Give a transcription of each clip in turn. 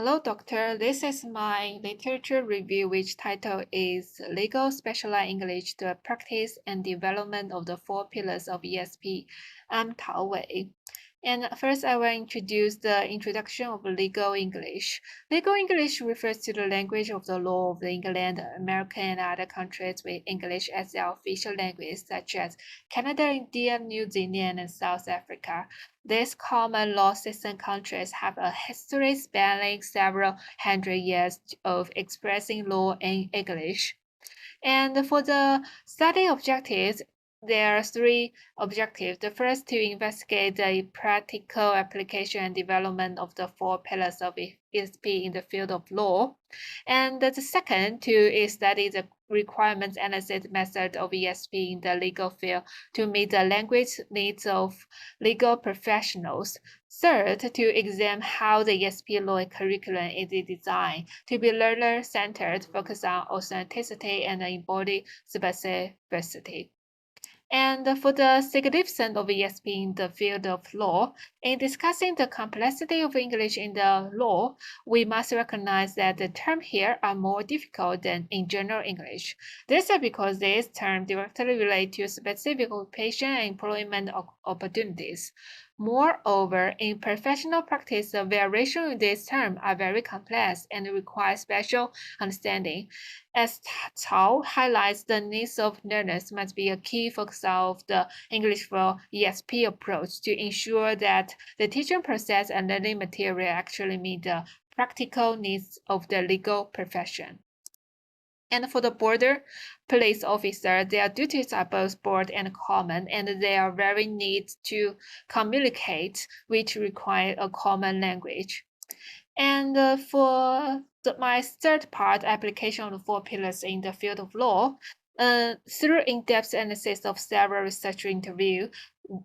Hello, Doctor. This is my literature review, which title is Legal Specialized English: The Practice and Development of the Four Pillars of ESP. I'm Tao Wei. And first, I will introduce the introduction of legal English. Legal English refers to the language of the law of England, America, and other countries with English as their official language, such as Canada, India, New Zealand, and South Africa. These common law system countries have a history spanning several hundred years of expressing law in English. And for the study objectives, there are three objectives. The first, to investigate the practical application and development of the four pillars of ESP in the field of law. And the second, to study the requirements analysis method of ESP in the legal field to meet the language needs of legal professionals. Third, to examine how the ESP law curriculum is designed to be learner-centered, focus on authenticity and embody specificity. And for the significance of ESP in the field of law, in discussing the complexity of English in the law, we must recognize that the terms here are more difficult than in general English. This is because these terms directly relate to specific occupation and employment opportunities. Moreover, in professional practice, the variations in these terms are very complex and require special understanding. As Cao highlights, the needs of learners must be a key focus of the English for ESP approach to ensure that the teaching process and learning material actually meet the practical needs of the legal profession. And for the border police officer, their duties are both broad and common, and they are very neat to communicate, which require a common language. And for my third part, application of the four pillars in the field of law, through in-depth analysis of several research interviews,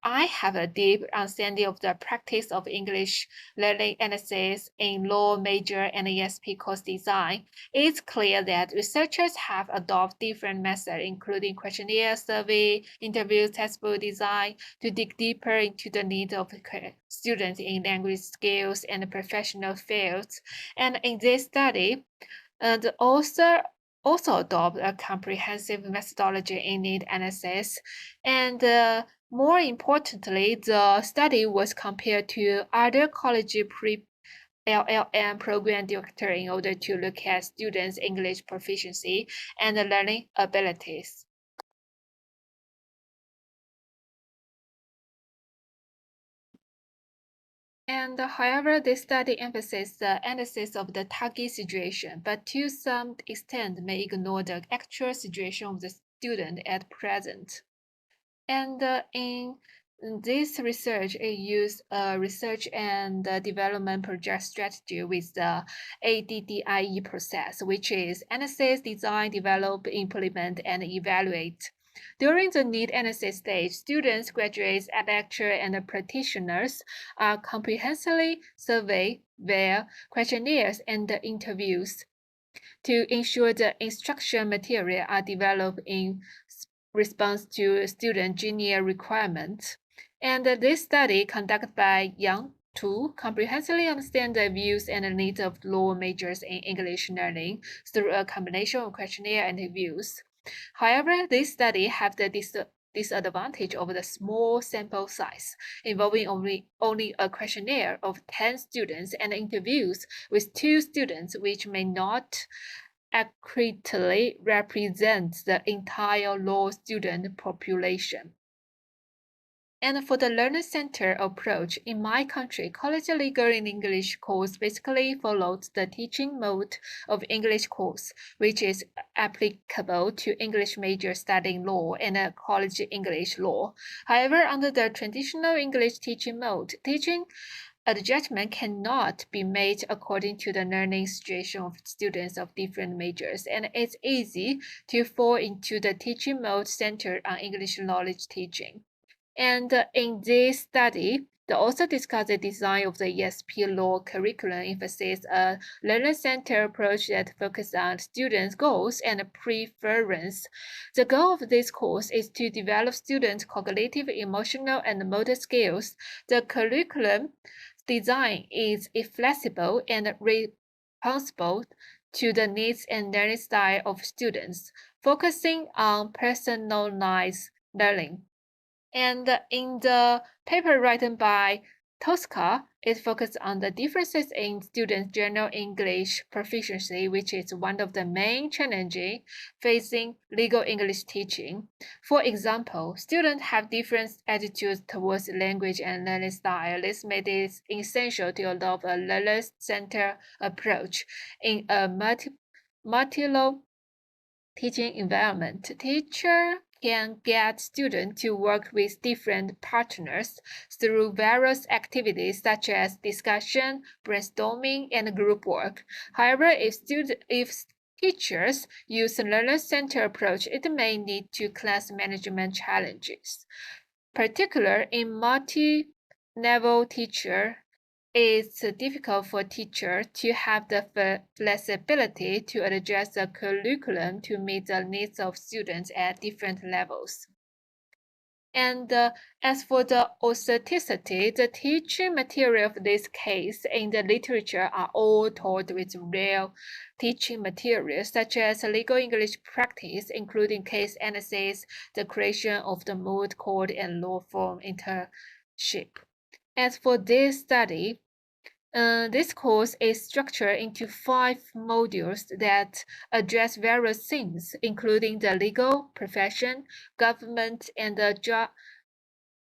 I have a deep understanding of the practice of English learning analysis in law major and ESP course design. It's clear that researchers have adopted different methods, including questionnaire, survey, interview, textbook design, to dig deeper into the needs of students in language skills and professional fields. And in this study, the author also adopt a comprehensive methodology in need analysis, and more importantly, the study was compared to other college LLM program director in order to look at students' English proficiency and learning abilities. And however, this study emphasizes the analysis of the target situation, but to some extent may ignore the actual situation of the student at present. And in this research, it used a research and development project strategy with the ADDIE process, which is analysis, design, develop, implement, and evaluate. During the need analysis stage, students, graduates, lecturers, and practitioners are comprehensively surveyed via questionnaires and interviews to ensure the instruction material are developed in response to student junior requirements. And this study, conducted by Yang to comprehensively understand the views and needs of law majors in English learning through a combination of questionnaire and interviews. However, this study has the disadvantage of the small sample size, involving only a questionnaire of 10 students and interviews with 2 students, which may not accurately represent the entire law student population. And for the learner-centered approach, in my country, college legal in English course basically follows the teaching mode of English course, which is applicable to English major studying law and college English law. However, under the traditional English teaching mode, teaching adjustment cannot be made according to the learning situation of students of different majors, and it's easy to fall into the teaching mode centered on English knowledge teaching. And in this study, the author discussed the design of the ESP law curriculum, emphasizes a learner-centered approach that focuses on students' goals and preference. The goal of this course is to develop students' cognitive, emotional, and motor skills. The curriculum design is flexible and responsible to the needs and learning style of students, focusing on personalized learning. And in the paper written by Tosca, it focused on the differences in students' general English proficiency, which is one of the main challenges facing legal English teaching. For example, students have different attitudes towards language and learning style. This made it essential to adopt a learner-centered approach in a multi teaching environment. Teacher can get students to work with different partners through various activities such as discussion, brainstorming, and group work. However, if teachers use a learner-centered approach, it may lead to class management challenges. Particular in multi-level teacher, it's difficult for teachers to have the flexibility to adjust the curriculum to meet the needs of students at different levels. And as for the authenticity, the teaching material of this case in the literature are all taught with real teaching materials, such as legal English practice, including case analysis, the creation of the moot court, and law firm internship. As for this study, this course is structured into 5 modules that address various themes, including the legal profession, government and the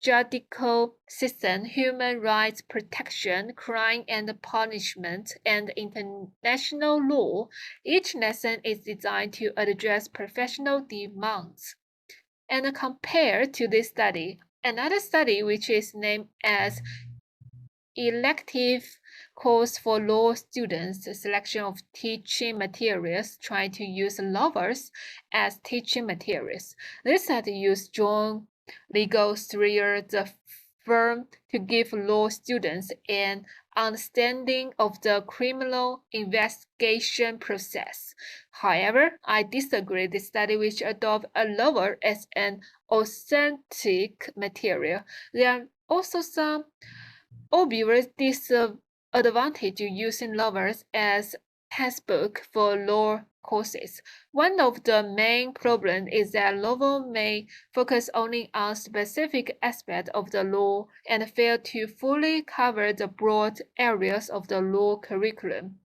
judicial system, human rights protection, crime and punishment, and international law. Each lesson is designed to address professional demands. And compared to this study, another study which is named as elective course for law students, selection of teaching materials, trying to use lovers as teaching materials. This had used John Legal Strayer, the firm, to give law students an understanding of the criminal investigation process. However, I disagree with the study which adopt a lover as an authentic material. There are also some obvious disadvantage to using lovers as textbook for law courses. One of the main problems is that novel may focus only on specific aspects of the law and fail to fully cover the broad areas of the law curriculum.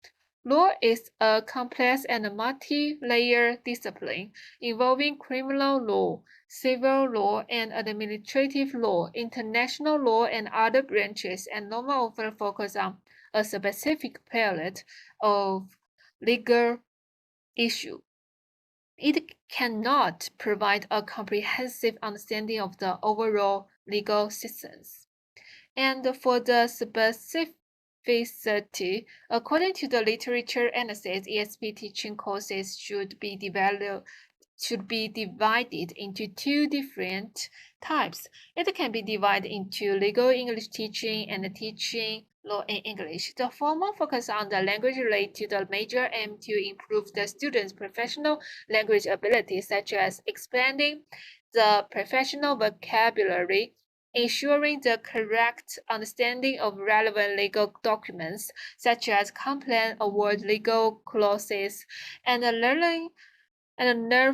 Law is a complex and multi-layered discipline involving criminal law, civil law, and administrative law, international law, and other branches, and normally often focus on a specific period of legal issue. It cannot provide a comprehensive understanding of the overall legal systems. And for the specificity, according to the literature analysis, ESP teaching courses should be divided into 2 different types. It can be divided into legal English teaching and teaching law in English. The former focuses on the language related to the major aim to improve the students' professional language abilities, such as expanding the professional vocabulary, ensuring the correct understanding of relevant legal documents, such as complaint award legal clauses, and learn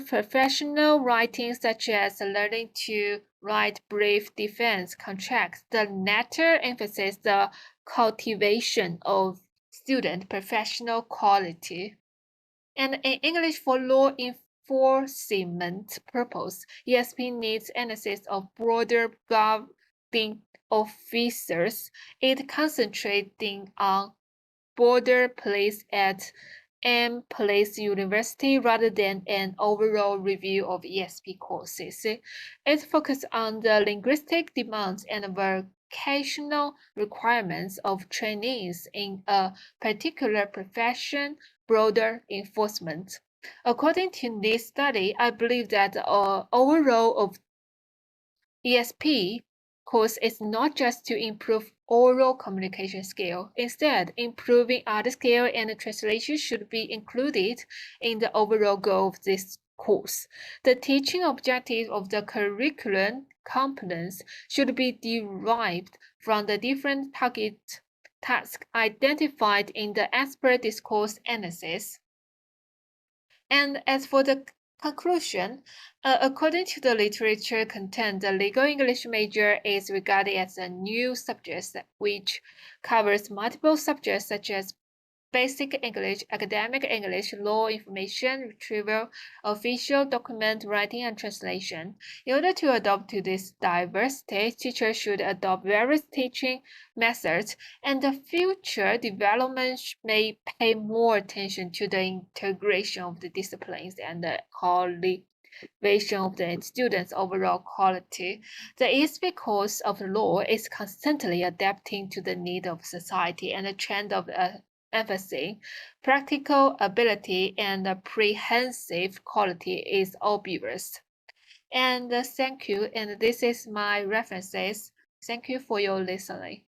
professional writing, such as learning to write brief defense contracts. The latter emphasizes the cultivation of student professional quality. And in English for law enforcement purpose, ESP needs analysis of broader governing officers. It concentrating on border police at M Place University rather than an overall review of ESP courses. It focuses on the linguistic demands and vocational requirements of trainees in a particular profession, broader enforcement. According to this study, I believe that the overall of ESP course is not just to improve oral communication skill. Instead, improving other skill and translation should be included in the overall goal of this course. The teaching objective of the curriculum components should be derived from the different target tasks identified in the expert discourse analysis. And as for the conclusion, according to the literature content, the legal English major is regarded as a new subject which covers multiple subjects such as basic English, academic English, law, information retrieval, official document writing, and translation. In order to adopt to this diversity, teachers should adopt various teaching methods, and the future development may pay more attention to the integration of the disciplines and the cultivation of the students' overall quality. The ESP course of law is constantly adapting to the need of society and the trend of emphasis, practical ability, and comprehensive quality is obvious. And thank you. And this is my references. Thank you for your listening.